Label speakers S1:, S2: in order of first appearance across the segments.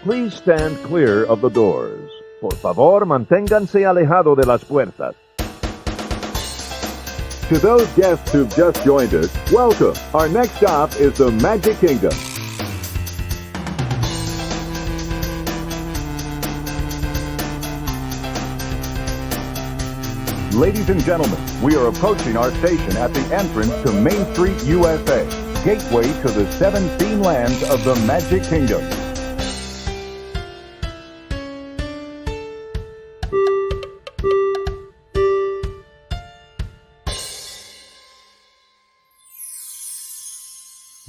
S1: please stand clear of the doors. Por favor, manténganse alejado de las puertas.
S2: To those guests who've just joined us, welcome. Our next stop is the Magic Kingdom. Ladies and gentlemen, we are approaching our station at the entrance to Main Street, USA, gateway to the 7 theme lands of the Magic Kingdom.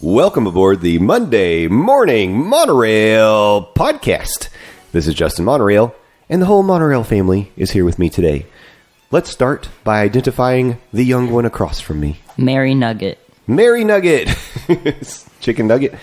S3: Welcome aboard the Monday Morning Monorail Podcast. This is Justin Monorail, and the whole Monorail family is here with me today. Let's start by identifying the young one across from me.
S4: Mary Nugget.
S3: Mary Nugget! Chicken Nugget.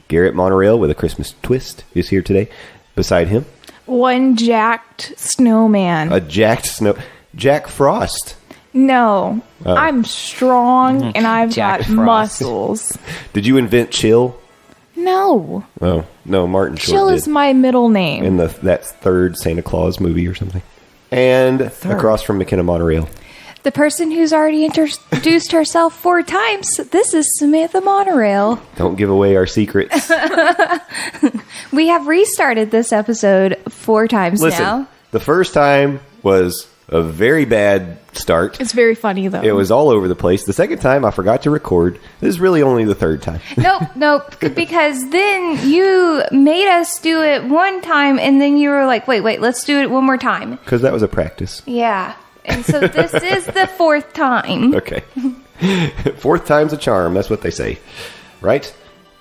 S3: Garrett Monorail with a Christmas twist is here today. Beside him,
S5: one jacked snowman.
S3: a Jack Frost.
S5: No, I'm strong and I've
S4: Jack
S5: got
S4: Frost.
S5: muscles.
S3: Did you invent Chill?
S5: No,
S3: Oh, no, Martin Short
S5: Chill
S3: did.
S5: is my middle name.
S3: In that third Santa Claus movie or something. And across from McKenna Monorail.
S5: The person who's already introduced herself 4 times. This is Samantha Monorail.
S3: Don't give away our secrets.
S5: We have restarted this episode 4 times
S3: Listen,
S5: now.
S3: the first time was a very bad start.
S5: It's very funny though.
S3: It was all over the place. The second time, I forgot to record. This is really only the third time.
S5: Nope, because then you made us do it one time and then you were like, wait, let's do it one more time.
S3: Because that was a practice.
S5: Yeah. And so this is the 4th time.
S3: Okay. Fourth time's a charm. That's what they say. Right?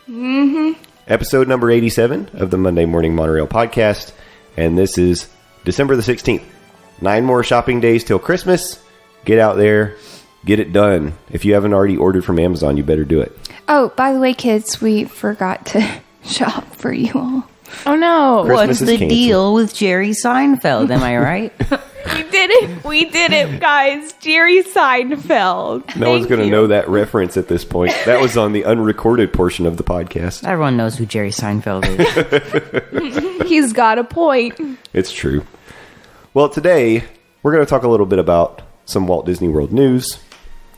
S3: Mm-hmm. Episode number 87 of the Monday Morning Monorail Podcast. And this is December the 16th. 9 more shopping days till Christmas. Get out there. Get it done. If you haven't already ordered from Amazon, you better do it.
S5: Oh, by the way, kids, we forgot to shop for you all. Oh, no.
S3: Christmas
S4: What's
S3: is
S4: the
S3: canceled.
S4: deal with Jerry Seinfeld? Am I right?
S5: We did it, guys. Jerry Seinfeld.
S3: No one's going to know that reference at this point. That was on the unrecorded portion of the podcast.
S4: Everyone knows who Jerry Seinfeld is.
S5: He's got a point.
S3: It's true. Well, today, we're going to talk a little bit about some Walt Disney World news.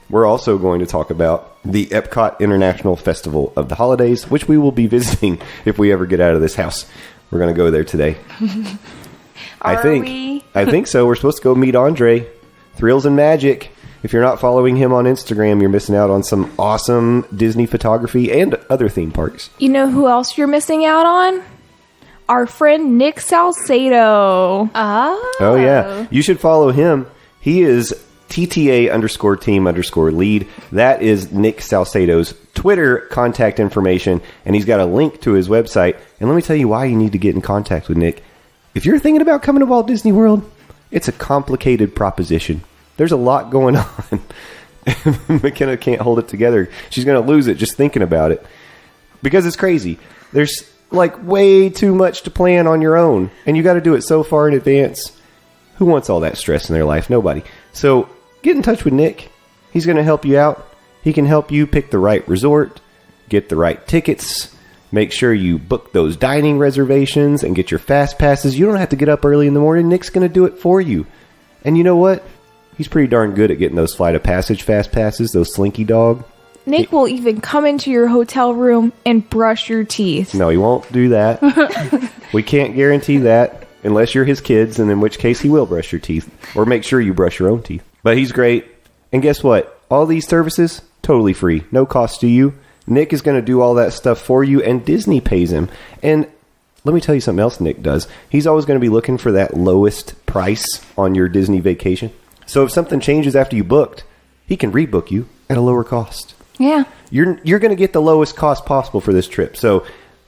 S3: We're also going to talk about the Epcot International Festival of the Holidays, which we will be visiting if we ever get out of this house. We're going to go there today. I think so. We're supposed to go meet Andre. Thrills and Magic. If you're not following him on Instagram, you're missing out on some awesome Disney photography and other theme parks.
S5: You know who else you're missing out on? Our friend Nick.Salcedo.
S3: Oh, yeah. You should follow him. He is TTA_team_lead. That is Nick Salcedo's Twitter contact information, and he's got a link to his website. And let me tell you why you need to get in contact with Nick. If you're thinking about coming to Walt Disney World, it's a complicated proposition. There's a lot going on. McKenna can't hold it together. She's going to lose it just thinking about it. Because it's crazy. There's like way too much to plan on your own, and you got to do it so far in advance. Who wants all that stress in their life? Nobody. So get in touch with Nick. He's going to help you out. He can help you pick the right resort, get the right tickets, make sure you book those dining reservations, and get your fast passes. You don't have to get up early in the morning. Nick's going to do it for you. And you know what? He's pretty darn good at getting those Flight of Passage fast passes, those Slinky Dog.
S5: Nick will even come into your hotel room and brush your teeth.
S3: No, he won't do that. We can't guarantee that unless you're his kids, and in which case he will brush your teeth. Or make sure you brush your own teeth. But he's great. And guess what? All these services, totally free. No cost to you. Nick is going to do all that stuff for you, and Disney pays him. And let me tell you something else Nick does. He's always going to be looking for that lowest price on your Disney vacation. So if something changes after you booked, he can rebook you at a lower cost.
S5: Yeah.
S3: You're going to get the lowest cost possible for this trip. So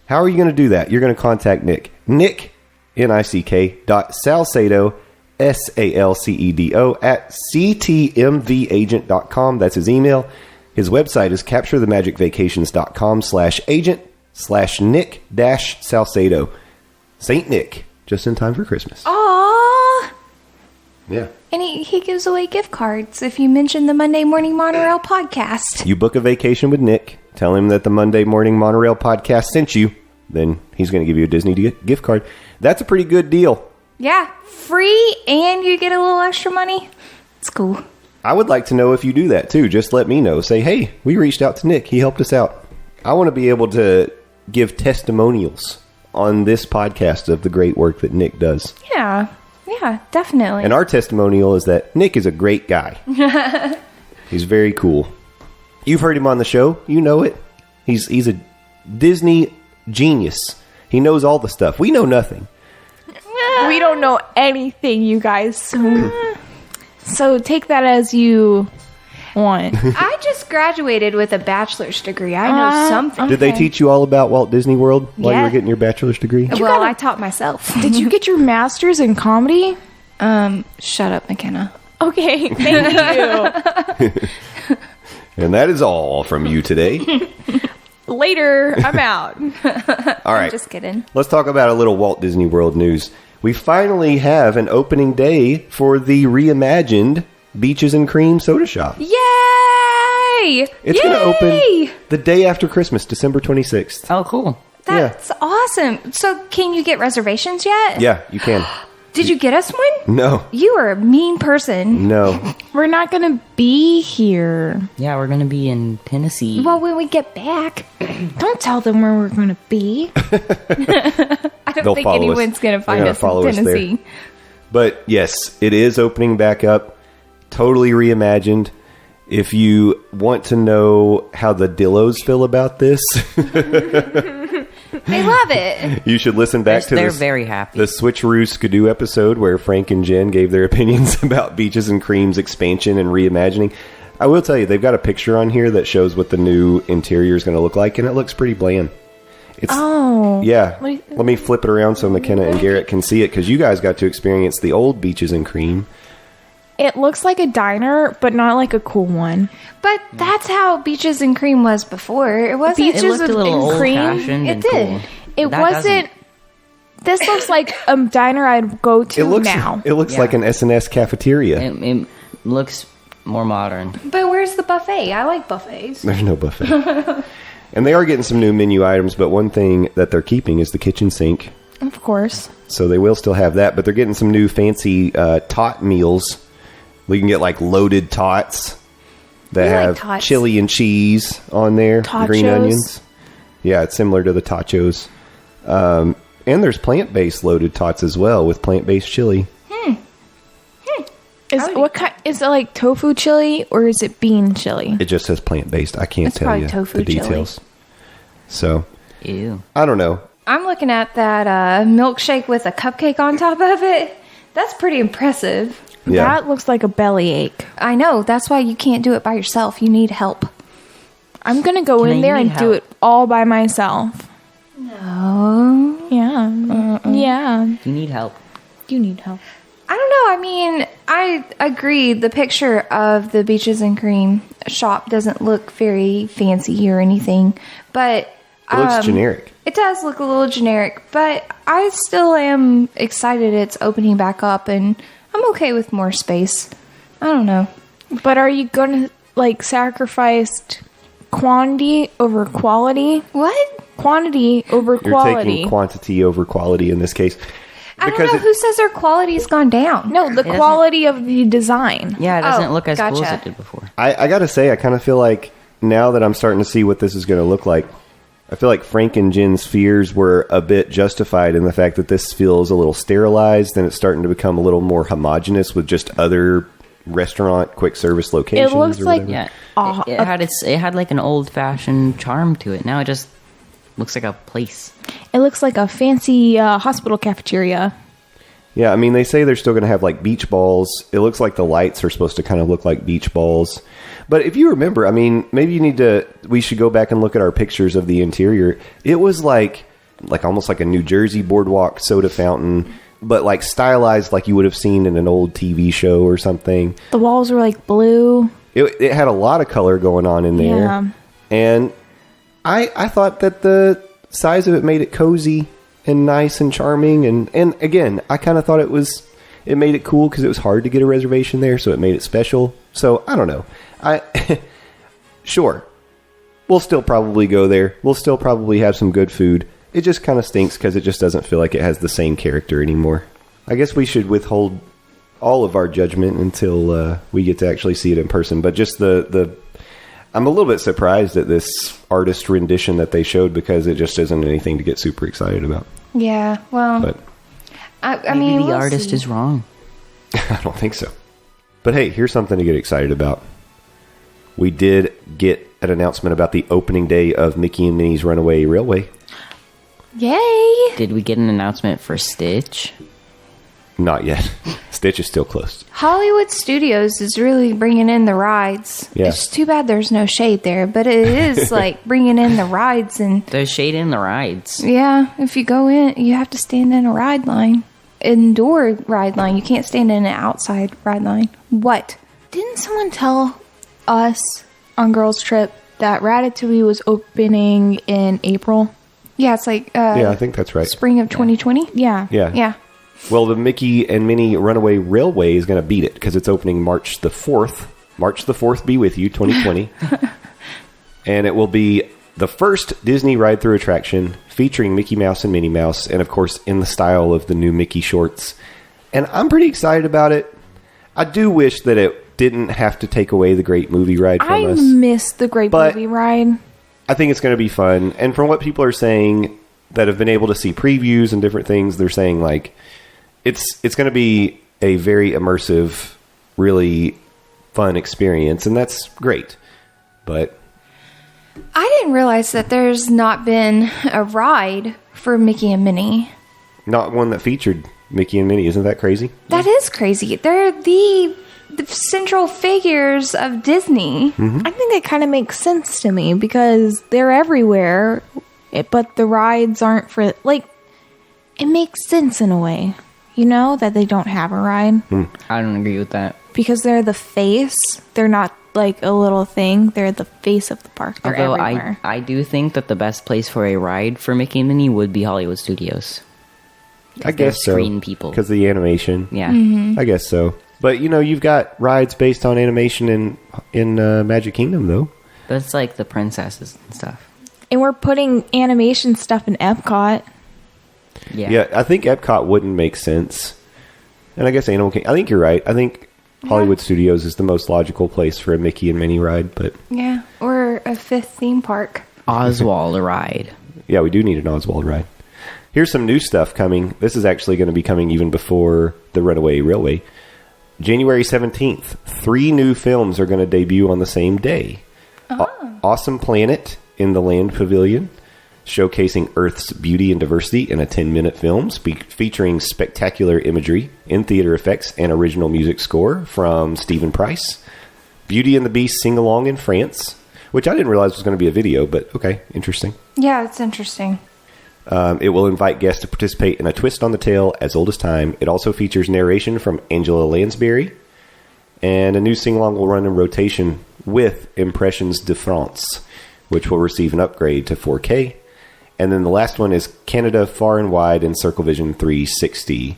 S3: how are you going to do that? You're going to contact Nick. Nick, Nick.Salcedo, Salcedo, at ctmvagent.com. That's his email. His website is capturethemagicvacations.com/agent/Nick-Salcedo. Saint Nick, just in time for Christmas.
S5: Aww.
S3: Yeah.
S5: And he gives away gift cards if you mention the Monday Morning Monorail Podcast.
S3: You book a vacation with Nick, tell him that the Monday Morning Monorail Podcast sent you, then he's going to give you a Disney gift card. That's a pretty good deal.
S5: Yeah, free and you get a little extra money. It's cool.
S3: I would like to know if you do that too. Just let me know. Say, hey, we reached out to Nick. He helped us out. I want to be able to give testimonials on this podcast of the great work that Nick does.
S5: Yeah, definitely.
S3: And our testimonial is that Nick is a great guy. He's very cool. You've heard him on the show. You know it. He's a Disney genius. He knows all the stuff. We know nothing.
S6: We don't know anything, you guys. So take that as you want.
S5: I just graduated with a bachelor's degree. I know something.
S3: Did they teach you all about Walt Disney World while you
S5: Yeah.
S3: were getting your bachelor's degree?
S5: Well, I taught myself.
S6: Did you get your master's in comedy?
S5: Shut up, McKenna.
S6: Okay, thank you.
S3: And that is all from you today.
S6: Later, I'm out.
S3: All right.
S5: Just kidding.
S3: Let's talk about a little Walt Disney World news. We finally have an opening day for the reimagined Beaches and Cream Soda Shop.
S5: Yay!
S3: It's going to open the day after Christmas, December 26th.
S4: Oh, cool.
S5: That's awesome. So, can you get reservations yet?
S3: Yeah, you can.
S5: Did you get us one?
S3: No.
S5: You are a mean person.
S3: No.
S6: We're not going to be here.
S4: Yeah, we're going to be in Tennessee.
S5: Well, when we get back,
S6: Don't tell them where we're going to be.
S5: I don't
S3: They'll
S5: think
S3: follow us.
S5: anyone's going to
S3: They're
S5: find
S3: gonna
S5: us
S3: follow
S5: in
S3: us there.
S5: Tennessee.
S3: But yes, it is opening back up. Totally reimagined. If you want to know how the Dillos feel about this,
S5: They love it.
S3: you should listen back to
S4: They're
S3: this.
S4: very happy.
S3: The Switcheroo Skidoo episode where Frank and Jen gave their opinions about Beaches and Cream's expansion and reimagining. I will tell you, they've got a picture on here that shows what the new interior is going to look like, and it looks pretty bland. It's, yeah. Let me flip it around so McKenna and Garrett can see it, because you guys got to experience the old Beaches and Cream.
S6: It looks like a diner, but not like a cool one.
S5: But that's how Beaches and Cream was before. It wasn't.
S6: Beaches
S4: it looked a
S6: with
S4: little
S6: and cream,
S4: old-fashioned
S5: it
S4: and
S5: did.
S4: cool.
S6: It
S4: That
S6: wasn't. This looks like a diner I'd go to
S3: It looks
S6: now.
S3: It looks like an SNS cafeteria.
S4: It looks more modern.
S5: But where's the buffet? I like buffets.
S3: There's no buffet. And they are getting some new menu items, but one thing that they're keeping is the kitchen sink.
S6: Of course.
S3: So they will still have that, but they're getting some new fancy tot meals. We can get like loaded tots that
S5: We like
S3: have
S5: tots.
S3: chili and cheese on there, the green
S6: Tachos.
S3: onions. Yeah, it's similar to the tachos. And there's plant-based loaded tots as well with plant-based chili.
S6: Is it like tofu chili or is it bean chili?
S3: It just says plant-based. I can't
S5: It's
S3: tell
S5: probably
S3: you
S5: tofu
S3: the
S5: chili.
S3: details. So,
S4: Ew.
S3: I don't know.
S5: I'm looking at that milkshake with a cupcake on top of it. That's pretty impressive.
S3: Yeah.
S6: That looks like a bellyache.
S5: I know. That's why you can't do it by yourself. You need help.
S6: I'm going to go
S4: Can
S6: in
S4: I
S6: there
S4: need
S6: and do
S4: help?
S6: it all by myself.
S5: No.
S6: Yeah. Yeah.
S4: You need help.
S6: You need help.
S5: I don't know. I mean, I agree. The picture of the Beaches and Cream shop doesn't look very fancy or anything, but
S3: It looks generic.
S5: It does look a little generic, but I still am excited it's opening back up, and I'm okay with more space. I don't know.
S6: But are you going to sacrifice quantity over quality?
S5: What?
S6: Quantity over
S3: You're
S6: quality.
S3: taking quantity over quality in this case.
S5: I don't know. Who says their quality's gone down?
S6: No, the
S4: doesn't-
S6: quality of the design.
S4: Yeah, it doesn't look as cool as
S5: gotcha.
S4: it did before.
S3: I got to say, I kind of feel like now that I'm starting to see what this is going to look like, I feel like Frank and Jen's fears were a bit justified in the fact that this feels a little sterilized and it's starting to become a little more homogenous with just other restaurant quick service locations.
S6: It looks
S3: or
S6: like-
S3: whatever.
S4: Yeah, it had like an old fashioned charm to it. Now it just looks like a place.
S6: It looks like a fancy hospital cafeteria.
S3: Yeah, I mean, they say they're still going to have like beach balls. It looks like the lights are supposed to kind of look like beach balls. But if you remember, I mean, maybe we should go back and look at our pictures of the interior. It was like almost like a New Jersey boardwalk soda fountain, but like stylized like you would have seen in an old TV show or something.
S6: The walls were like blue.
S3: It had a lot of color going on in there.
S6: Yeah.
S3: And I thought that the size of it made it cozy and nice and charming. And again, I kind of thought it made it cool because it was hard to get a reservation there, so it made it special. So I don't know. Sure, we'll still probably go there. We'll still probably have some good food. it just kind of stinks because it just doesn't feel like it has the same character anymore. I guess we should withhold all of our judgment until we get to actually see it in person. But just I'm a little bit surprised at this artist rendition that they showed because it just isn't anything to get super excited about.
S5: Yeah, well,
S3: But
S5: I
S4: Maybe
S5: mean,
S4: the
S5: we'll
S4: artist
S5: see.
S4: is wrong.
S3: I don't think so. But hey, here's something to get excited about. We did get an announcement about the opening day of Mickey and Minnie's Runaway Railway.
S5: Yay!
S4: Did we get an announcement for Stitch?
S3: Not yet. Stitch is still closed.
S5: Hollywood Studios is really bringing in the rides.
S3: Yeah.
S5: It's too bad there's no shade there, but it is like bringing in the rides. And
S4: There's shade in the rides.
S5: yeah, if you go in, you have to stand in a ride line, indoor ride line. You can't stand in an outside ride line. What?
S6: Didn't someone tell us on Girls Trip that Ratatouille was opening in April?
S5: Yeah, it's like
S3: Yeah, I think that's right.
S5: spring of 2020.
S6: Yeah.
S3: Yeah.
S5: Yeah.
S3: Well, the Mickey and Minnie Runaway Railway is going to beat it because it's opening March the 4th. March the 4th be with you, 2020. And it will be the first Disney ride-through attraction featuring Mickey Mouse and Minnie Mouse, and of course in the style of the new Mickey shorts. And I'm pretty excited about it. I do wish that it didn't have to take away the Great Movie Ride from
S6: I
S3: us.
S6: miss the Great
S3: But-
S6: Movie Ride.
S3: I think it's going to be fun. And from what people are saying that have been able to see previews and different things, they're saying like it's going to be a very immersive, really fun experience, and that's great. But
S5: I didn't realize that there's not been a ride for Mickey and Minnie.
S3: not one that featured Mickey and Minnie. Isn't that crazy?
S5: That is crazy. They're the central figures of Disney.
S6: I think it kind of makes sense to me because they're everywhere, but the rides aren't for, like, it makes sense in a way, you know, that they don't have a ride
S4: I don't agree with that.
S6: because they're the face. They're not like a little thing. They're the face of the park. They're
S4: Although
S6: everywhere.
S4: I do think that the best place for a ride for Mickey and Minnie would be Hollywood Studios.
S3: I guess so.
S4: screen people.
S3: Because of the animation.
S4: Yeah.
S3: I guess so. But, you know, you've got rides based on animation in Magic Kingdom, though.
S4: But it's like the princesses and stuff.
S6: And we're putting animation stuff in Epcot.
S4: Yeah.
S3: Yeah, I think Epcot wouldn't make sense. And I guess Animal Kingdom. I think you're right. I think Hollywood Studios is the most logical place for a Mickey and Minnie ride. But,
S5: Yeah. Or a fifth theme park.
S4: Oswald ride.
S3: yeah, we do need an Oswald ride. Here's some new stuff coming. This is actually going to be coming even before the Runaway Railway. January 17th, 3 new films are going to debut on the same day. Awesome Planet in the Land Pavilion, showcasing Earth's beauty and diversity in a 10-minute film featuring spectacular imagery, in-theater effects, and original music score from Stephen Price. Beauty and the Beast Sing-Along in France, which I didn't realize was going to be a video, but okay, interesting.
S5: Yeah, it's interesting.
S3: It will invite guests to participate in a twist on the tale as old as time. It also features narration from Angela Lansbury, and a new sing-along will run in rotation with Impressions de France, which will receive an upgrade to 4K. And then the last one is Canada Far and Wide in Circle Vision 360.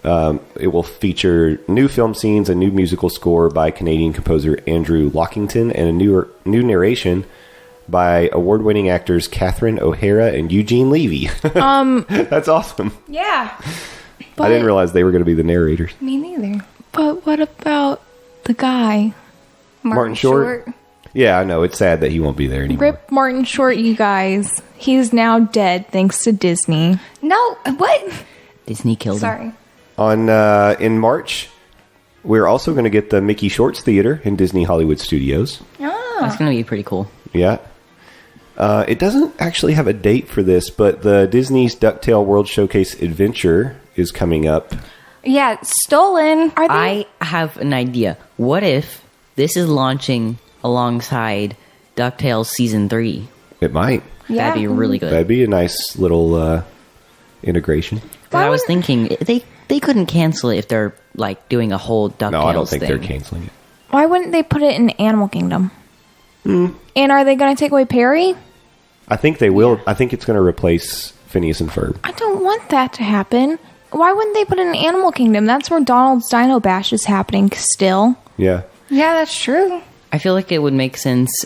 S3: It will feature new film scenes, a new musical score by Canadian composer Andrew Lockington, and a new narration by award-winning actors Catherine O'Hara and Eugene Levy. That's awesome.
S5: Yeah.
S3: I didn't realize they were going to be the narrators.
S5: Me neither.
S6: But what about the guy?
S3: Martin Short? Yeah, I know. It's sad that he won't be there anymore.
S6: Rip Martin Short, you guys. He's now dead thanks to Disney.
S5: No, what?
S4: Disney killed him.
S5: Sorry.
S3: In March, we're also going to get the Mickey Shorts Theater in Disney Hollywood Studios.
S4: That's going to be pretty cool.
S3: Yeah. It doesn't actually have a date for this, but the Disney's DuckTale World Showcase Adventure is coming up.
S5: Yeah, stolen. Are they?
S4: I have an idea. What if this is launching alongside DuckTales Season 3?
S3: It might.
S5: Yeah.
S4: That'd be really good.
S3: That'd be a nice little integration.
S4: 'Cause I was thinking, they couldn't cancel it if they're, like, doing a whole DuckTales
S3: No, I don't think
S4: thing.
S3: they're canceling it.
S6: Why wouldn't they put it in Animal Kingdom? And are they going to take away Perry?
S3: I think they will. I think it's going to replace Phineas and Ferb.
S6: I don't want that to happen. Why wouldn't they put it in Animal Kingdom? That's where Donald's Dino Bash is happening still.
S3: Yeah.
S5: Yeah, that's true.
S4: I feel like it would make sense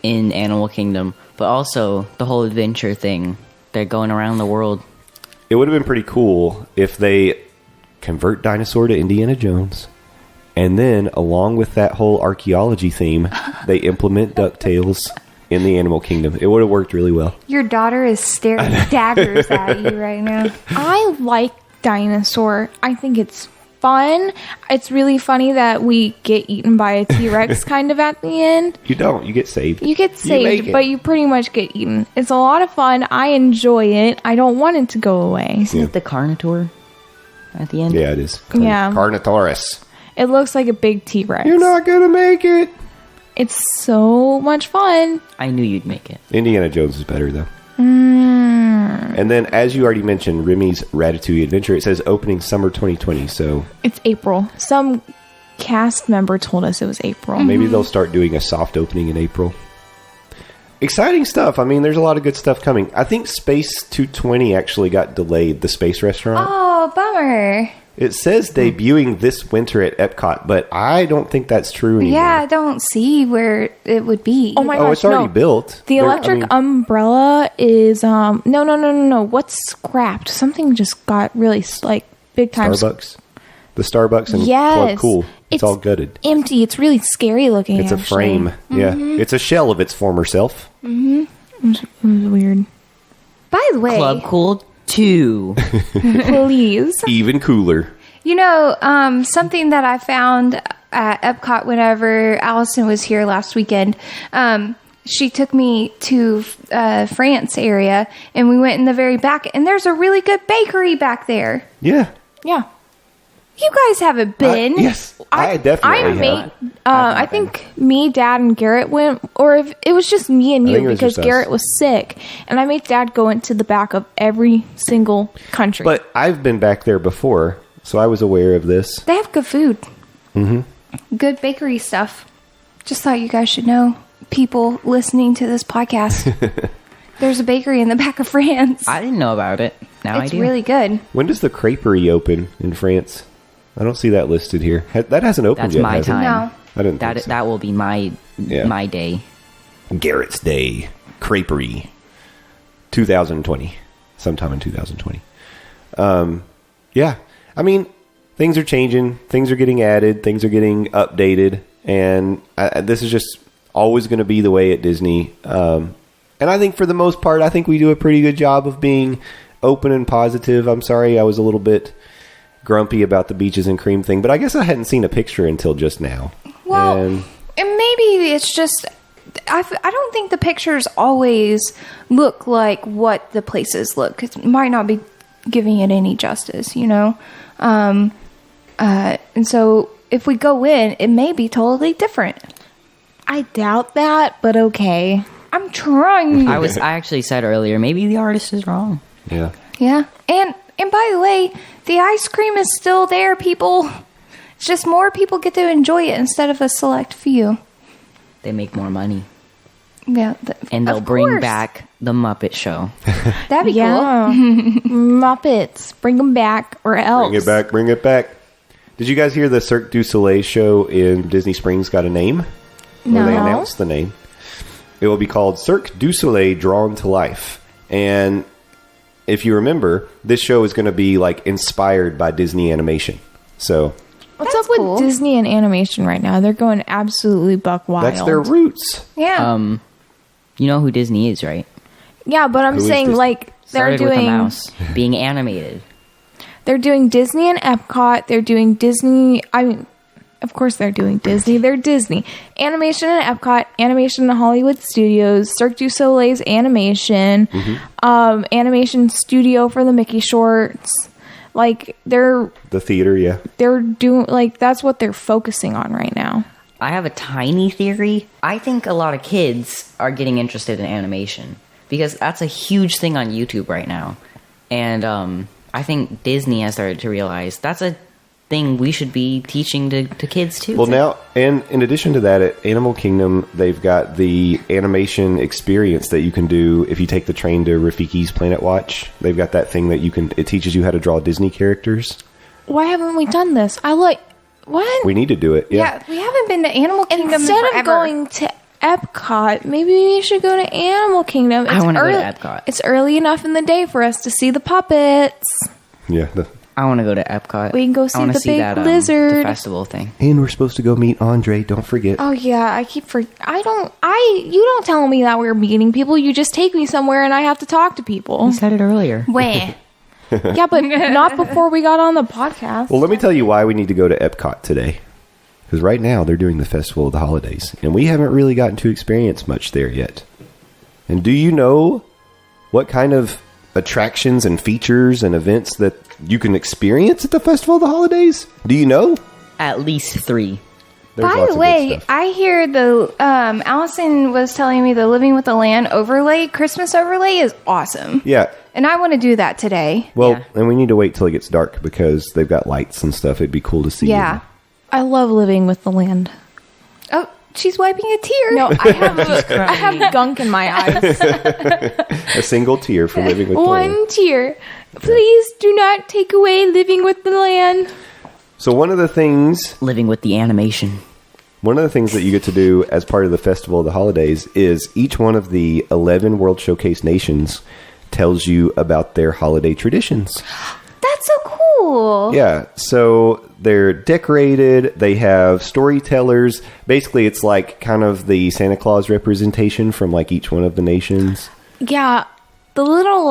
S4: in Animal Kingdom, but also the whole adventure thing They're going around the world.
S3: It would have been pretty cool if they convert Dinosaur to Indiana Jones, and then, along with that whole archaeology theme, they implement DuckTales in the Animal Kingdom. It would have worked really well.
S5: Your daughter is staring daggers at you right now.
S6: I like Dinosaur. I think it's fun. It's really funny that we get eaten by a T-Rex kind of at the end.
S3: You don't. You get saved.
S6: You get
S3: make
S6: saved,
S3: it.
S6: but you pretty much get eaten. It's a lot of fun. I enjoy it. I don't want it to go away.
S4: Isn't it the Carnotaur at the end?
S3: Yeah, it is.
S6: Yeah.
S3: Carnotaurus.
S6: It looks like a big T-Rex.
S3: You're not going to make it.
S6: It's so much fun.
S4: I knew you'd make it.
S3: Indiana Jones is better, though. And then, as you already mentioned, Remy's Ratatouille Adventure, it says opening summer 2020, so
S6: It's April. Some cast member told us it was April.
S3: maybe they'll start doing a soft opening in April. Exciting stuff. I mean, there's a lot of good stuff coming. I think Space 220 actually got delayed, the space restaurant.
S5: Oh, bummer.
S3: It says debuting this winter at Epcot, but I don't think that's true anymore.
S5: Yeah, I don't see where it would be.
S6: Oh my
S3: Oh,
S6: gosh,
S3: it's already
S6: no.
S3: built.
S6: The
S3: They're-
S6: electric umbrella is no. What's scrapped? Something just got really like big time.
S3: Starbucks. The Starbucks and
S6: Yes.
S3: Club Cool. It's all gutted.
S6: Empty. It's really scary looking.
S3: It's a frame. Yeah. It's a shell of its former self.
S6: It was weird.
S5: By the way,
S4: Club Cool 2.
S6: Please.
S3: Even cooler.
S5: you know, something that I found at Epcot whenever Allison was here last weekend, she took me to France area, and we went in the very back, and there's a really good bakery back there.
S3: Yeah.
S6: Yeah.
S5: You guys haven't been.
S3: Yes. I definitely have.
S6: I think me, Dad, and Garrett went, or if it was just me and
S3: I think
S6: you
S3: it was
S6: because
S3: just us.
S6: Garrett was sick, and I made Dad go into the back of every single country.
S3: But I've been back there before, so I was aware of this.
S5: They have good food. Mm-hmm. Good bakery stuff. Just thought you guys should know, people listening to this podcast. There's a bakery in the back of France.
S4: I didn't know about it. Now I
S5: It's
S4: do.
S5: really good.
S3: When does the creperie open in France? I don't see that listed here. That hasn't opened
S4: That's
S3: yet.
S4: my
S3: has it?
S4: time.
S5: No.
S3: I didn't think so.
S4: That will be my day.
S3: Garrett's Day Creperie 2020. Sometime in 2020. Yeah. I mean, things are changing. Things are getting added. Things are getting updated. And this is just always going to be the way at Disney. And I think for the most part, I think we do a pretty good job of being open and positive. I'm sorry I was a little bit grumpy about the beaches and cream thing, but I guess I hadn't seen a picture until just now.
S5: Well,
S3: And
S5: and maybe it's just, I don't think the pictures always look like what the places look. It might not be giving it any justice, you know? And so if we go in, it may be totally different.
S6: I doubt that, but okay.
S5: I'm trying.
S4: I actually said earlier, maybe the artist is wrong.
S3: yeah.
S5: Yeah. And by the way, the ice cream is still there, people. It's just more people get to enjoy it instead of a select few.
S4: They make more money.
S5: Yeah.
S4: And they'll
S5: of
S4: bring
S5: course.
S4: back the Muppet Show.
S5: That'd be cool.
S6: Yeah. Muppets. Bring them back or else.
S3: Bring it back, bring it back. Did you guys hear the Cirque du Soleil show in Disney Springs got a name?
S6: No.
S3: Or they announced the name. It will be called Cirque du Soleil Drawn to Life. And if you remember, this show is going to be like inspired by Disney animation. So
S6: What's
S5: That's
S6: up with
S5: cool.
S6: Disney and animation right now? They're going absolutely buck wild.
S3: that's their roots.
S5: Yeah.
S4: You know who Disney is, right?
S6: Yeah, but I'm
S3: Who is
S6: saying
S3: Disney?
S6: like they're
S4: Started with a
S6: doing
S4: mouse being animated.
S6: they're doing Disney and Epcot. They're doing Disney. I mean, of course they're doing Disney. They're Disney animation and Epcot, animation in Hollywood Studios, Cirque du Soleil's animation, animation studio for the Mickey shorts. Like they're
S3: The theater, yeah.
S6: doing like that's what they're focusing on right now.
S4: I have a tiny theory. I think a lot of kids are getting interested in animation because that's a huge thing on YouTube right now. And I think Disney has started to realize that's a thing we should be teaching to kids too.
S3: Well, now, and in addition to that, at Animal Kingdom, they've got the animation experience that you can do if you take the train to Rafiki's Planet Watch. They've got that thing that it teaches you how to draw Disney characters.
S6: Why haven't we done this? What?
S3: We need to do it.
S5: yeah. We haven't been to Animal Kingdom
S6: Instead
S5: in
S6: of
S5: forever.
S6: going to Epcot, maybe we should go to Animal Kingdom.
S4: I want to go to Epcot.
S6: It's early enough in the day for us to see the puppets.
S3: Yeah.
S4: I want to go to Epcot.
S6: We can go see
S4: I wanna
S6: the big lizard.
S4: The festival thing.
S3: And we're supposed to go meet Andre. Don't forget.
S6: Oh yeah, you don't tell me that we're meeting people. You just take me somewhere and I have to talk to people.
S4: You said it earlier.
S5: Where?
S6: Yeah, but not before we got on the podcast.
S3: Well, let me tell you why we need to go to Epcot today. Because right now they're doing the Festival of the Holidays. And we haven't really gotten to experience much there yet. And do you know what kind of attractions and features and events that you can experience at the Festival of the Holidays? Do you know?
S4: At least 3.
S3: There's
S5: By
S3: lots
S5: the
S3: of
S5: way,
S3: good stuff.
S5: I hear the Allison was telling me the Living with the Land overlay, Christmas overlay, is awesome.
S3: Yeah.
S5: And I want to do that today.
S3: Well,
S4: Yeah.
S3: and we need to wait till it gets dark because they've got lights and stuff. It'd be cool to see.
S5: Yeah.
S6: I love living with the land.
S5: Oh, she's wiping a tear.
S6: No, I have gunk in my eyes.
S3: A single tear for living with the land.
S6: One tear. Please do not take away living with the land.
S3: So one of the things
S4: Living with the animation.
S3: that you get to do as part of the Festival of the Holidays is each one of the 11 World Showcase nations tells you about their holiday traditions.
S5: That's so cool.
S3: Yeah, so they're decorated, they have storytellers. Basically, it's like kind of the Santa Claus representation from like each one of the nations.
S6: Yeah, the little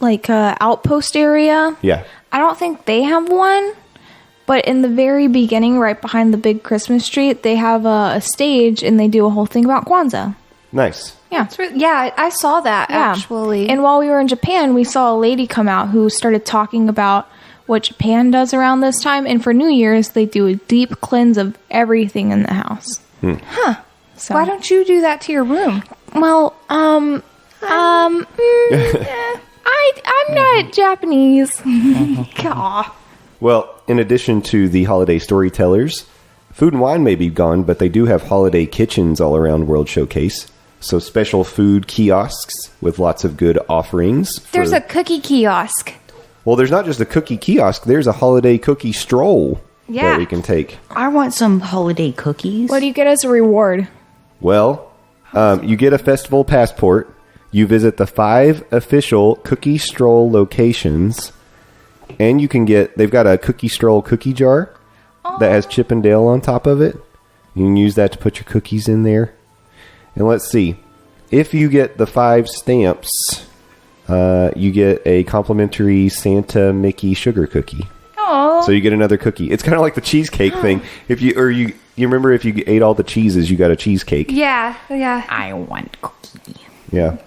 S6: outpost area.
S3: Yeah.
S6: I don't think they have one, but in the very beginning, right behind the big Christmas tree, they have a stage and they do a whole thing about Kwanzaa.
S3: Nice.
S6: Yeah.
S5: Yeah, I saw that
S6: Yeah.
S5: actually.
S6: And while we were in Japan, we saw a lady come out who started talking about what Japan does around this time. And for New Year's, they do a deep cleanse of everything in the house. So,
S5: Why don't you do that to your room?
S6: well, I'm not Japanese.
S5: Aw.
S3: Well, in addition to the holiday storytellers, food and wine may be gone, but they do have holiday kitchens all around World Showcase. So special food kiosks with lots of good offerings.
S5: There's a cookie kiosk.
S3: Well, there's not just a cookie kiosk. There's a holiday cookie stroll
S5: Yeah.
S3: that we can take.
S4: I want some holiday cookies.
S6: What do you get as a reward?
S3: Well, you get a festival passport. You visit the 5 official cookie stroll locations. And you can they've got a cookie stroll cookie jar that has Chip and Dale on top of it. You can use that to put your cookies in there. And let's see. If you get the 5 stamps, you get a complimentary Santa Mickey sugar cookie.
S5: Oh.
S3: So you get another cookie. It's kind of like the cheesecake thing. If you remember if you ate all the cheeses, you got a cheesecake.
S5: Yeah.
S4: I want cookie.
S3: Yeah.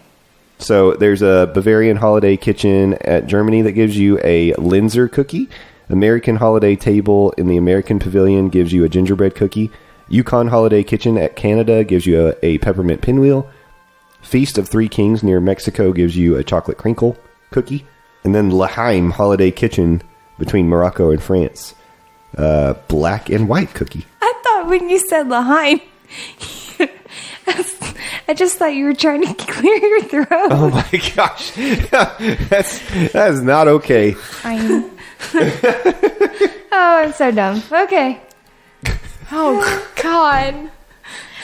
S3: So there's a Bavarian holiday kitchen at Germany that gives you a Linzer cookie. American holiday table in the American Pavilion gives you a gingerbread cookie. Yukon Holiday Kitchen at Canada gives you a peppermint pinwheel. Feast of Three Kings near Mexico gives you a chocolate crinkle cookie. And then L'Haim Holiday Kitchen between Morocco and France, black and white cookie.
S5: I thought when you said L'Haim, I just thought you were trying to clear your throat.
S3: Oh my gosh. That is not okay.
S5: Oh, I'm so dumb. Okay.
S6: Oh, God.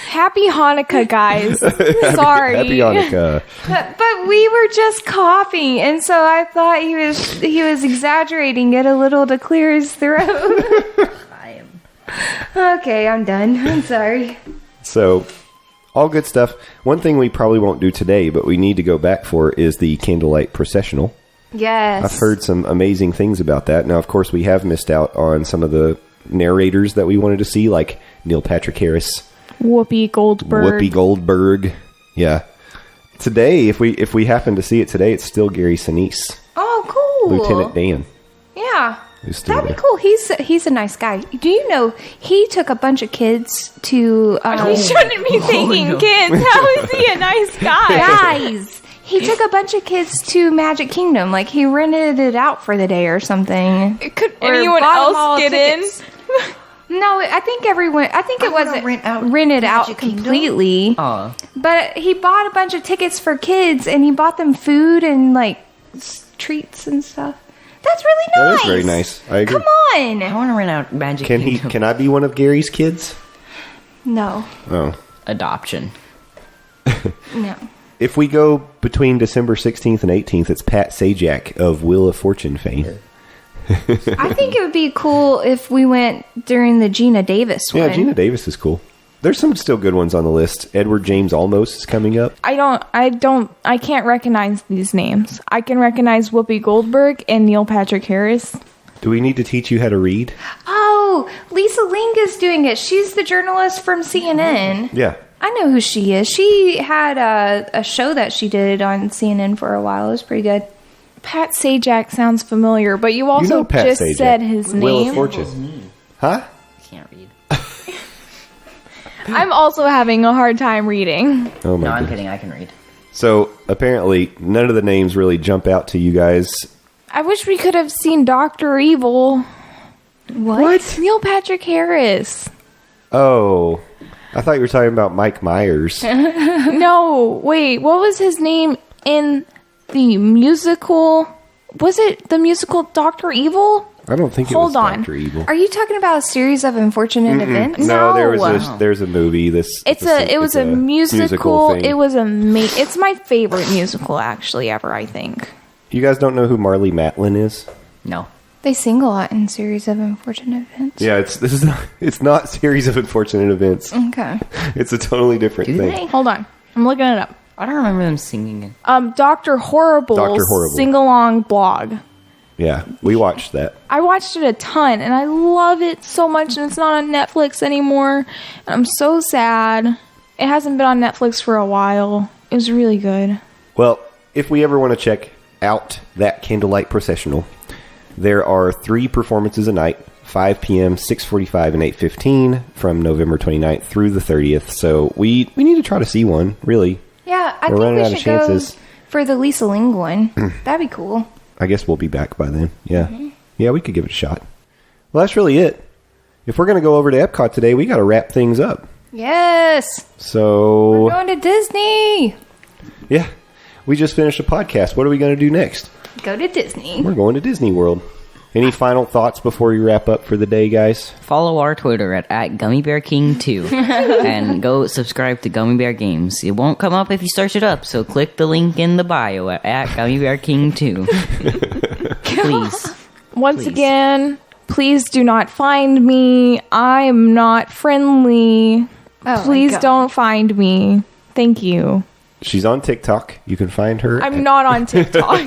S6: Happy Hanukkah, guys. Sorry.
S3: Happy Hanukkah.
S5: But we were just coughing, and so I thought he was exaggerating it a little to clear his throat.
S4: I am.
S5: Okay, I'm done. I'm sorry.
S3: So, all good stuff. One thing we probably won't do today, but we need to go back for is the candlelight processional.
S5: Yes.
S3: I've heard some amazing things about that. Now, of course, we have missed out on some of the narrators that we wanted to see, like Neil Patrick Harris,
S6: Whoopi Goldberg.
S3: Yeah. Today, if we happen to see it today, it's still Gary Sinise,
S5: Oh, cool.
S3: Lieutenant Dan.
S5: Yeah.
S3: Who's still
S5: That'd be
S3: there.
S5: cool. He's a nice guy. Do you know he took a bunch of kids to
S6: He shouldn't be taking kids. How is he a nice guy?
S5: guys? He took a bunch of kids to Magic Kingdom. Like he rented it out for the day or something.
S6: Could
S5: Or
S6: anyone
S5: bought them all
S6: else get
S5: tickets.
S6: in?
S5: No, I think everyone. I think it wasn't rented out
S4: Magic Kingdom?
S5: completely.
S4: Oh.
S5: But he bought a bunch of tickets for kids, and he bought them food and like treats and stuff. That's really
S3: That
S5: nice.
S3: is very nice. I agree.
S5: Come on.
S4: I want to rent out Magic
S3: Can
S4: Kingdom.
S3: can I be one of Gary's kids?
S5: No.
S3: Oh.
S4: adoption.
S5: No.
S3: If we go between December 16th and 18th, it's Pat Sajak of Wheel of Fortune fame.
S5: I think it would be cool if we went during the Gina Davis one.
S3: Yeah, Gina Davis is cool. There's some still good ones on the list. Edward James Olmos is coming up.
S6: I can't recognize these names. I can recognize Whoopi Goldberg and Neil Patrick Harris.
S3: Do we need to teach you how to read?
S5: Oh, Lisa Ling is doing it. She's the journalist from CNN.
S3: Yeah.
S5: I know who she is. She had a show that she did on CNN for a while. It was pretty good.
S6: Pat Sajak sounds familiar, but you also
S3: Pat
S6: just
S3: Sajak.
S6: said his
S3: Wheel of
S6: name.
S3: Fortune. Huh?
S4: I can't read.
S6: I'm also having a hard time reading.
S3: Oh my
S4: No, I'm
S3: goodness.
S4: kidding. I can read.
S3: So apparently none of the names really jump out to you guys.
S6: I wish we could have seen Dr. Evil.
S5: What?
S6: Neil Patrick Harris.
S3: Oh, I thought you were talking about Mike Myers.
S6: No, wait, what was his name in the musical? Was it the musical Dr. Evil?
S3: I don't think it
S6: Hold
S3: was
S6: on.
S3: Dr. Evil.
S5: Are you talking about a series of unfortunate events?
S3: No,
S6: No.
S3: there's a movie.
S6: It was a musical.
S3: thing.
S6: It was it's my favorite musical actually ever, I think.
S3: You guys don't know who Marlee Matlin is?
S4: No.
S5: They sing a lot in series of unfortunate events.
S3: Yeah, it's not series of unfortunate events.
S5: Okay.
S3: It's a totally different
S4: Do
S3: thing.
S4: they?
S6: Hold on. I'm looking it up.
S4: I don't remember them singing it.
S6: Dr. Horrible's
S3: Dr. Horrible.
S6: sing-along blog.
S3: Yeah, we watched that.
S6: I watched it a ton, and I love it so much, and it's not on Netflix anymore. And I'm so sad. It hasn't been on Netflix for a while. It was really good.
S3: Well, if we ever want to check out that Candlelight Processional, there are 3 performances a night, 5 p.m., 6:45, and 8:15 from November 29th through the 30th. So we need to try to see one, really.
S5: Yeah, I
S3: We're
S5: think
S3: running
S5: we
S3: out of
S5: should go
S3: chances.
S5: for the Lisa Ling one. That'd be cool.
S3: I guess we'll be back by then. Yeah. Yeah, we could give it a shot. Well, that's really it. If we're going to go over to Epcot today, we got to wrap things up.
S5: Yes.
S3: So,
S5: We're going to Disney.
S3: yeah, we just finished a podcast. What are we going to do next?
S5: Go to Disney.
S3: We're going to Disney World. Any final thoughts before we wrap up for the day, guys?
S4: Follow our Twitter at GummyBearKing2 and go subscribe to Gummy Bear Games. It won't come up if you search it up, so click the link in the bio at GummyBearKing2. Please.
S6: Once
S4: Please.
S6: again, please do not find me. I'm not friendly.
S5: Oh, my
S6: Please
S5: God.
S6: don't find me. Thank you.
S3: She's on TikTok. You can find her.
S6: I'm not on TikTok.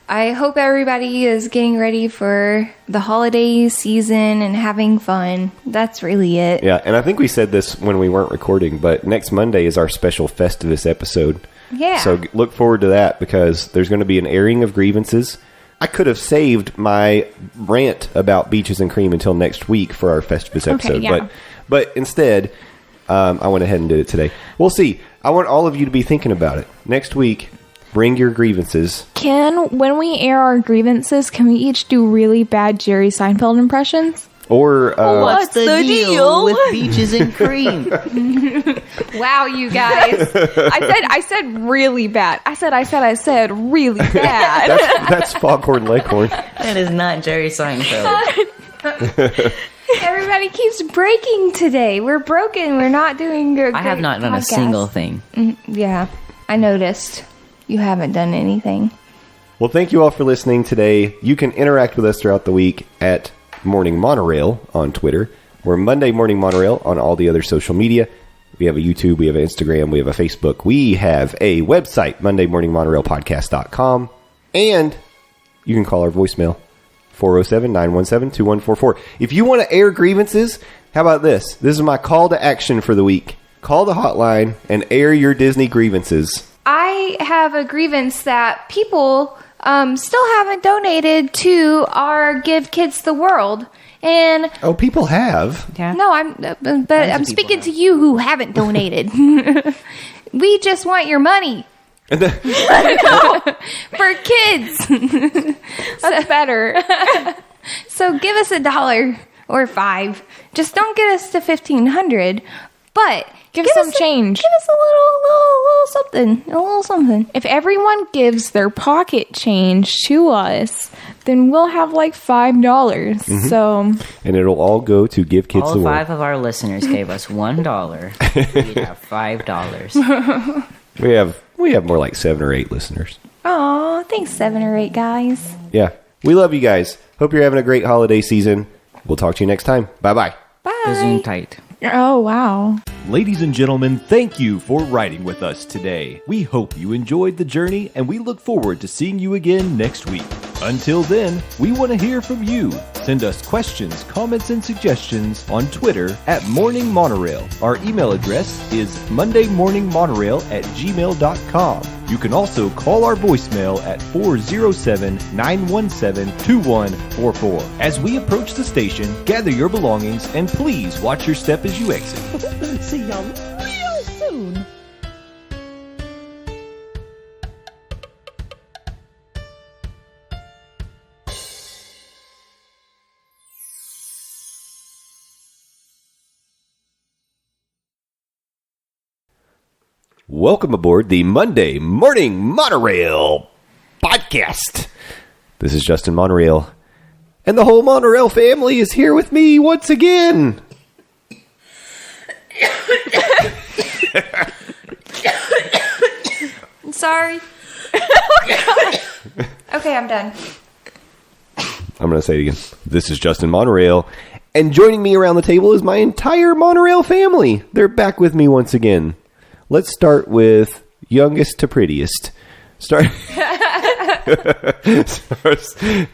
S5: I hope everybody is getting ready for the holiday season and having fun. That's really it.
S3: Yeah, and I think we said this when we weren't recording, but next Monday is our special Festivus episode.
S5: Yeah.
S3: So look forward to that because there's going to be an airing of grievances. I could have saved my rant about Beaches and Cream until next week for our Festivus episode,
S6: yeah.
S3: but instead, I went ahead and did it today. We'll see. I want all of you to be thinking about it. Next week, bring your grievances.
S6: When we air our grievances, can we each do really bad Jerry Seinfeld impressions?
S3: Or
S4: What's the deal with Beaches and Cream?
S5: Wow, you guys.
S6: I said really bad. I said really bad.
S3: that's Foghorn Leghorn.
S4: That is not Jerry Seinfeld.
S5: Everybody keeps breaking today. We're broken. We're not doing good.
S4: I have not done a single thing.
S5: Yeah, I noticed. You haven't done anything.
S3: Well, thank you all for listening today. You can interact with us throughout the week at Morning Monorail on Twitter. We're Monday Morning Monorail on all the other social media. We have a YouTube, we have an Instagram, we have a Facebook. We have a website, MondayMorningMonorailPodcast.com. And you can call our voicemail, 407-917-2144. If you want to air grievances, how about this? This is my call to action for the week. Call the hotline and air your Disney grievances.
S5: I have a grievance that people still haven't donated to our Give Kids the World. And
S3: Oh, people have.
S4: Yeah.
S5: no, I'm speaking to you who haven't donated. We just want your money
S3: And then,
S5: for kids.
S6: That's better.
S5: So give us $1 or $5. Just don't get us to $1,500. But
S6: Give some change.
S5: Give us a little something.
S6: If everyone gives their pocket change to us, then we'll have like $5. So,
S3: And it'll all go to Give Kids
S4: All
S3: the World.
S4: 5 of our listeners gave us $1. We'd have $5.
S3: We have more like 7 or 8 listeners.
S5: Aw, thanks 7 or 8 guys.
S3: Yeah. We love you guys. Hope you're having a great holiday season. We'll talk to you next time. Bye-bye.
S5: Bye.
S4: Zoom tight.
S6: oh wow.
S7: Ladies and gentlemen, thank you for riding with us today. We hope you enjoyed the journey, and we look forward to seeing you again next week. Until then, we want to hear from you. Send us questions, comments, and suggestions on Twitter at Morning Monorail. Our email address is mondaymorningmonorail@gmail.com. You can also call our voicemail at 407-917-2144. As we approach the station, gather your belongings and please watch your step as you exit.
S8: See y'all real soon.
S3: Welcome aboard the Monday Morning Monorail Podcast. This is Justin Monorail, and the whole Monorail family is here with me once again.
S5: I'm sorry. Okay, I'm done.
S3: I'm going to say it again. This is Justin Monorail, and joining me around the table is my entire Monorail family. They're back with me once again. Let's start with youngest to prettiest.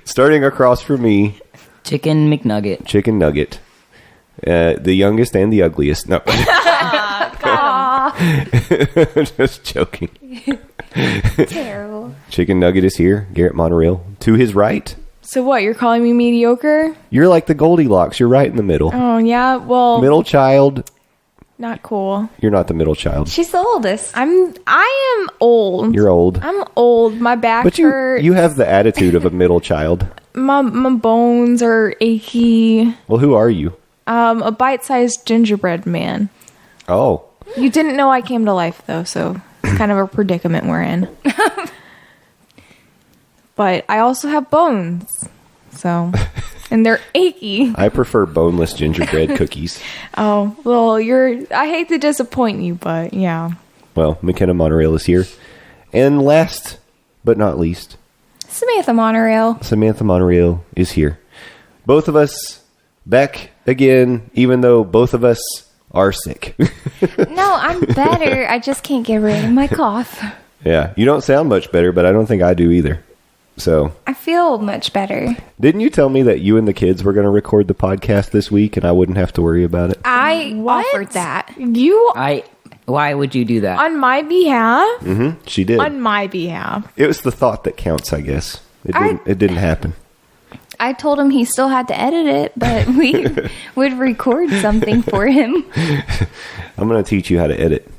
S3: Starting across from me,
S4: Chicken McNugget.
S3: Chicken Nugget. The youngest and the ugliest. No. Just joking.
S5: Terrible.
S3: Chicken Nugget is here. Garrett Monorail. To his right.
S6: So what, you're calling me mediocre?
S3: You're like the Goldilocks. You're right in the middle.
S6: Oh yeah, well,
S3: Middle child.
S6: not cool.
S3: You're not the middle child.
S5: She's the oldest.
S6: I am old.
S3: You're old.
S6: I'm old. My back
S3: But
S6: hurts.
S3: you have the attitude of a middle child.
S6: My bones are achy.
S3: Well, who are you?
S6: A bite-sized gingerbread man.
S3: Oh.
S6: You didn't know I came to life though, so it's kind of a predicament we're in. But I also have bones. So, and they're achy.
S3: I prefer boneless gingerbread cookies.
S6: Oh, well, I hate to disappoint you, but yeah.
S3: Well, McKenna Monorail is here. And last but not least,
S5: Samantha Monorail.
S3: Samantha Monorail is here. Both of us back again, even though both of us are sick.
S5: No, I'm better. I just can't get rid of my cough.
S3: Yeah, you don't sound much better, but I don't think I do either. So,
S5: I feel much better.
S3: didn't you tell me that you and the kids were going to record the podcast this week and I wouldn't have to worry about it?
S5: I
S6: What?
S5: offered that.
S6: You,
S4: Why would you do that?
S6: on my behalf?
S3: Mm-hmm. She did.
S6: On my behalf.
S3: It was the thought that counts, I guess. It didn't happen.
S5: I told him he still had to edit it, but we would record something for him.
S3: I'm going to teach you how to edit.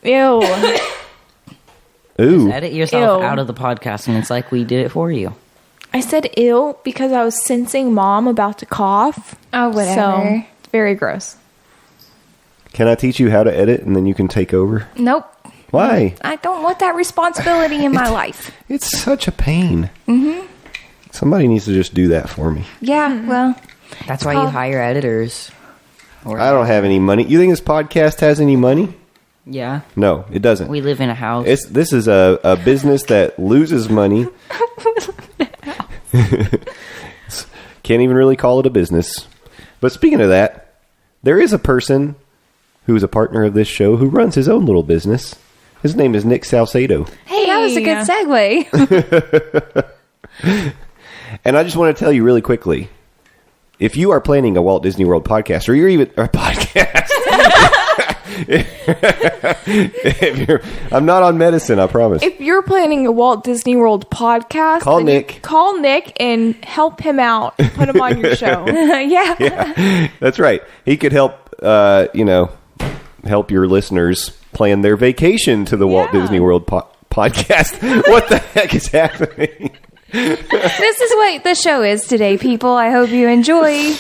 S6: Ew.
S3: Ooh.
S4: Edit yourself
S6: Ew.
S4: out of the podcast, and it's like we did it for you.
S6: I said ew because I was sensing mom about to cough.
S5: Oh, whatever.
S6: So, it's very gross.
S3: Can I teach you how to edit and then you can take over?
S5: Nope.
S3: Why?
S5: I don't want that responsibility in my life.
S3: It's such a pain. Mm-hmm. Somebody needs to just do that for me.
S5: Yeah, well,
S4: That's why you hire editors. Or,
S3: I don't have any money. You think this podcast has any money?
S4: Yeah.
S3: No, it doesn't.
S4: We live in a house.
S3: This is a business that loses money. Can't even really call it a business. But speaking of that, there is a person who is a partner of this show who runs his own little business. His name is Nick.Salcedo.
S5: hey, that was a good segue.
S3: And I just want to tell you really quickly, if you are planning a Walt Disney World podcast, or you're even a podcast, I'm not on medicine, I promise.
S6: If you're planning a Walt Disney World podcast,
S3: Call
S6: then
S3: Nick.
S6: Call Nick and help him out. Put him on your show.
S5: Yeah.
S3: That's right. He could help, help your listeners plan their vacation to the Walt
S6: Yeah.
S3: Disney World podcast. What the heck is happening?
S5: This is what the show is today, people. I hope you enjoy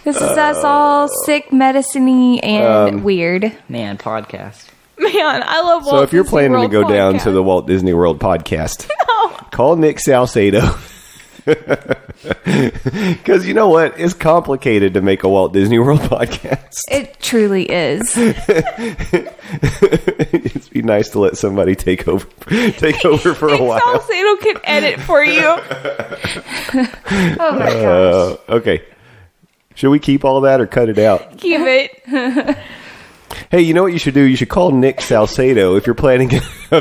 S5: This is us all sick, medicine-y, and weird.
S4: Man, podcast.
S6: Man, I love Walt
S3: So if you're
S6: Disney
S3: planning
S6: World
S3: to go down
S6: podcast.
S3: to the Walt Disney World podcast, call Nick.Salcedo. Because you know what? It's complicated to make a Walt Disney World podcast.
S5: It truly is.
S3: It'd be nice to let somebody take over for a while.
S6: Salcedo can edit for you.
S5: Oh my gosh.
S3: Okay. Should we keep all that or cut it out?
S6: Keep it.
S3: Hey, you know what you should do? You should call Nick.Salcedo if you're planning a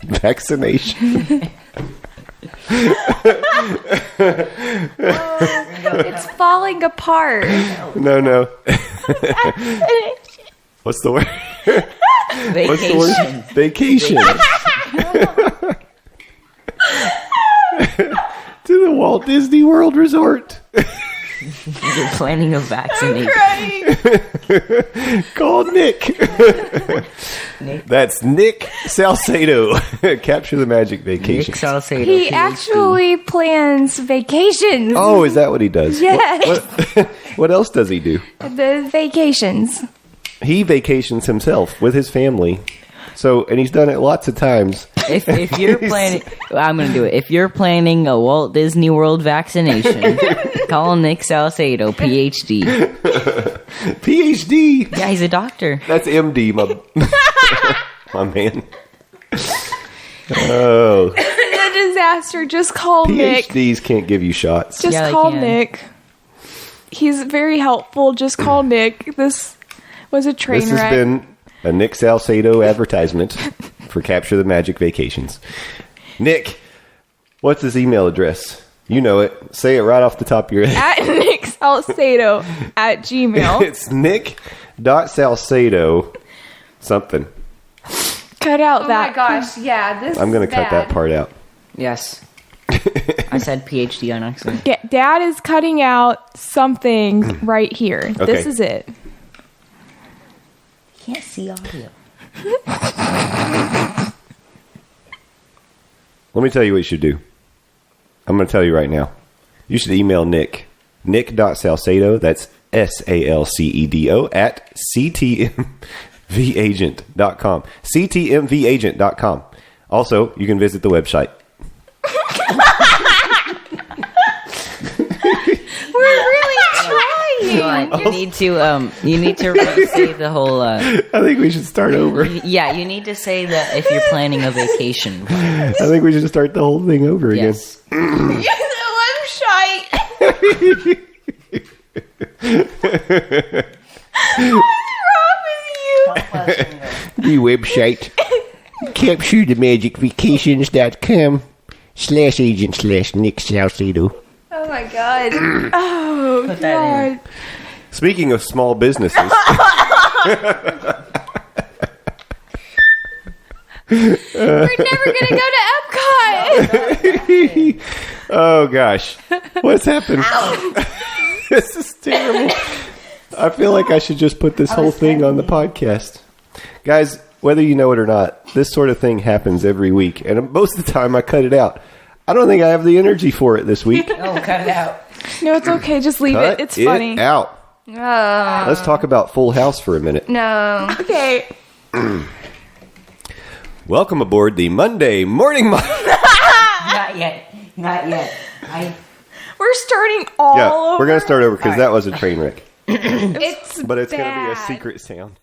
S3: vaccination.
S5: It's falling apart.
S3: No. What's the word? What's the word? Vacation. To the Walt Disney World Resort.
S4: You're planning a vaccination.
S3: Call Nick. That's Nick.Salcedo. Capture the Magic Vacation.
S4: Nick.Salcedo.
S5: He
S4: PhD.
S5: actually plans vacations.
S3: Oh, is that what he does?
S5: Yes.
S3: What else does he do?
S5: The vacations.
S3: He vacations himself with his family. So, and he's done it lots of times.
S4: If you're planning, I'm going to do it. If you're planning a Walt Disney World vaccination, call Nick.Salcedo, PhD.
S3: PhD.
S4: Yeah, he's a doctor.
S3: That's MD, my man. Oh,
S6: The disaster. Just call Nick.
S3: PhDs can't give you shots.
S6: Just
S4: Yeah, they
S6: call
S4: can.
S6: Nick. He's very helpful. Just call Nick. This was a train
S3: This
S6: wreck.
S3: has been a Nick.Salcedo advertisement for Capture the Magic Vacations. Nick, what's his email address? You know it. Say it right off the top of your head.
S6: At Nick.Salcedo at Gmail.
S3: It's Nick.Salcedo something.
S6: Cut out
S5: Oh
S6: that.
S5: my gosh, yeah, this
S3: I'm going to
S5: is
S3: cut that
S5: bad.
S3: part out.
S4: Yes. I said PhD on accident.
S6: Dad is cutting out something right here.
S3: Okay.
S6: This is it.
S4: Can't see audio.
S3: Let me tell you what you should do. I'm going to tell you right now. You should email Nick. Nick.Salcedo, that's Salcedo, at ctmvagent.com. ctmvagent.com. Also, you can visit the website.
S5: We're really trying.
S4: You need to say the whole.
S3: I think we should start over.
S4: Yeah, you need to say that if you're planning a vacation.
S3: I think we should start the whole thing over again.
S4: Yes.
S6: I'm shy.
S3: The website capturethemagicvacations.com/agent/Nick.Salcedo.
S5: Oh my god.
S6: Oh,
S4: Put that in.
S6: God.
S3: Speaking of small businesses,
S5: We're never gonna go to Epcot.
S3: oh gosh, what's happened? This is terrible. I feel like I should just put this whole thing on the podcast. Guys, whether you know it or not, this sort of thing happens every week, and most of the time I cut it out. I don't think I have the energy for it this week.
S4: Oh, cut it out.
S6: No, it's okay. Just leave
S3: Cut
S6: it. It's funny.
S3: out.
S5: Oh,
S3: Let's talk about Full House for a minute.
S5: no.
S6: Okay.
S3: Welcome aboard the Monday Morning
S4: Not yet. Not yet.
S6: We're starting all
S3: Yeah,
S6: over.
S3: we're going to start over because that was a train wreck.
S5: It's
S3: But it's going to be a
S5: bad.
S3: secret sound.